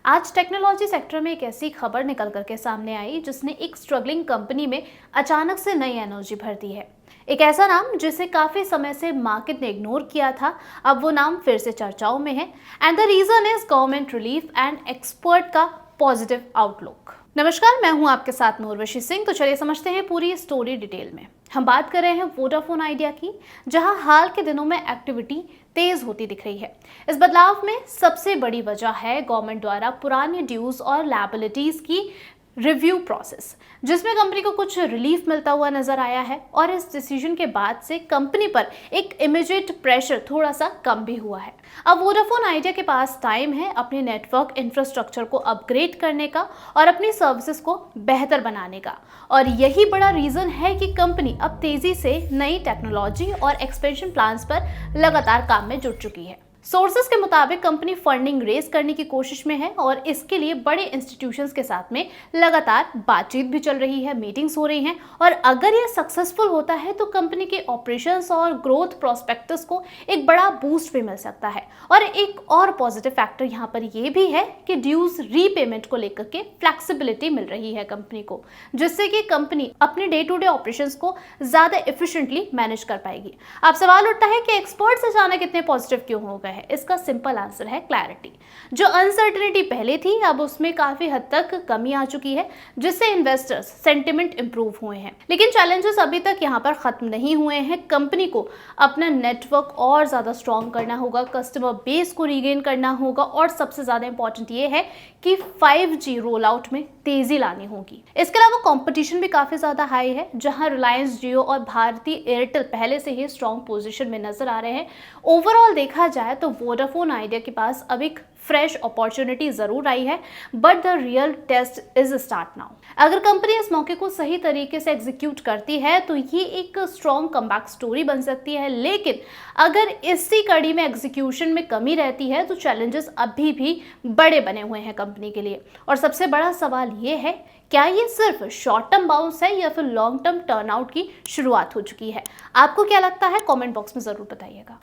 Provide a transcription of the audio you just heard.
आज technology sector में एक ऐसी खबर निकल करके सामने आई जिसने एक स्ट्रगलिंग कंपनी में अचानक से नई एनर्जी भर दी है। एक ऐसा नाम जिसे काफी समय से मार्केट ने इग्नोर किया था, अब वो नाम फिर से चर्चाओं में है। And the reason is government relief and expert का पॉजिटिव आउटलुक। नमस्कार, मैं हूं आपके साथ उर्वशी सिंह। तो चलिए समझते हैं पूरी स्टोरी डिटेल में। हम बात कर रहे हैं वोडाफोन आइडिया की, जहां हाल के दिनों में एक्टिविटी तेज होती दिख रही है। इस बदलाव में सबसे बड़ी वजह है गवर्नमेंट द्वारा पुरानी ड्यूज और लायबिलिटीज की रिव्यू प्रोसेस, जिसमें कंपनी को कुछ रिलीफ मिलता हुआ नजर आया है। और इस डिसीजन के बाद से कंपनी पर एक इमीडिएट प्रेशर थोड़ा सा कम भी हुआ है। अब वोडाफोन आइडिया के पास टाइम है अपने नेटवर्क इंफ्रास्ट्रक्चर को अपग्रेड करने का और अपनी सर्विसेज को बेहतर बनाने का। और यही बड़ा रीजन है कि कंपनी अब तेजी से नई टेक्नोलॉजी और एक्सपेंशन प्लान्स पर लगातार काम में जुट चुकी है। सोर्सेस के मुताबिक कंपनी फंडिंग रेज करने की कोशिश में है और इसके लिए बड़े इंस्टीट्यूशंस के साथ में लगातार बातचीत भी चल रही है, मीटिंग्स हो रही हैं। और अगर ये सक्सेसफुल होता है तो कंपनी के ऑपरेशंस और ग्रोथ प्रोस्पेक्टस को एक बड़ा बूस्ट भी मिल सकता है। और एक और पॉजिटिव फैक्टर यहाँ पर ये भी है कि ड्यूज रीपेमेंट को लेकर के फ्लेक्सिबिलिटी मिल रही है कंपनी को, जिससे कि कंपनी अपने डे टू डे ऑपरेशंस को ज्यादा एफिशिएंटली मैनेज कर पाएगी। अब सवाल उठता है कि एक्सपर्ट्स अचानक इतने पॉजिटिव क्यों हो गए? इसका सिंपल आंसर है क्लैरिटी। जो अनसर्टेनिटी पहले थी, अब उसमें काफी हद तक कमी आ चुकी है, जिससे इन्वेस्टर्स सेंटिमेंट इंप्रूव हुए हैं। लेकिन चैलेंजेस अभी तक यहाँ पर खत्म नहीं हुए हैं। कंपनी को अपना नेटवर्क और ज्यादा स्ट्रॉन्ग करना होगा, कस्टमर बेस को रीगेन करना होगा और सबसे ज्यादा इंपॉर्टेंट ये है कि 5G रोल आउट में तेजी लानी होगी। इसके अलावा कंपटीशन भी काफी ज्यादा हाई है, जहां रिलायंस जियो और भारती एयरटेल पहले से ही स्ट्रॉन्ग पोजीशन में नजर आ रहे हैं। ओवरऑल देखा जाए तो वोडाफोन आइडिया के पास अब एक फ्रेश अपॉर्चुनिटी जरूर आई है, but the real test is start now. अगर कंपनी इस मौके को सही तरीके से एग्जीक्यूट करती है तो ये एक स्ट्रॉन्ग कमबैक स्टोरी बन सकती है। लेकिन अगर इसी कड़ी में एग्जीक्यूशन में कमी रहती है तो चैलेंजेस अभी भी बड़े बने हुए हैं कंपनी के लिए। और सबसे बड़ा सवाल ये है, क्या ये सिर्फ शॉर्ट टर्म बाउंस है या फिर लॉन्ग टर्म टर्नआउट की शुरुआत हो चुकी है? आपको क्या लगता है? कमेंट बॉक्स में जरूर बताइएगा।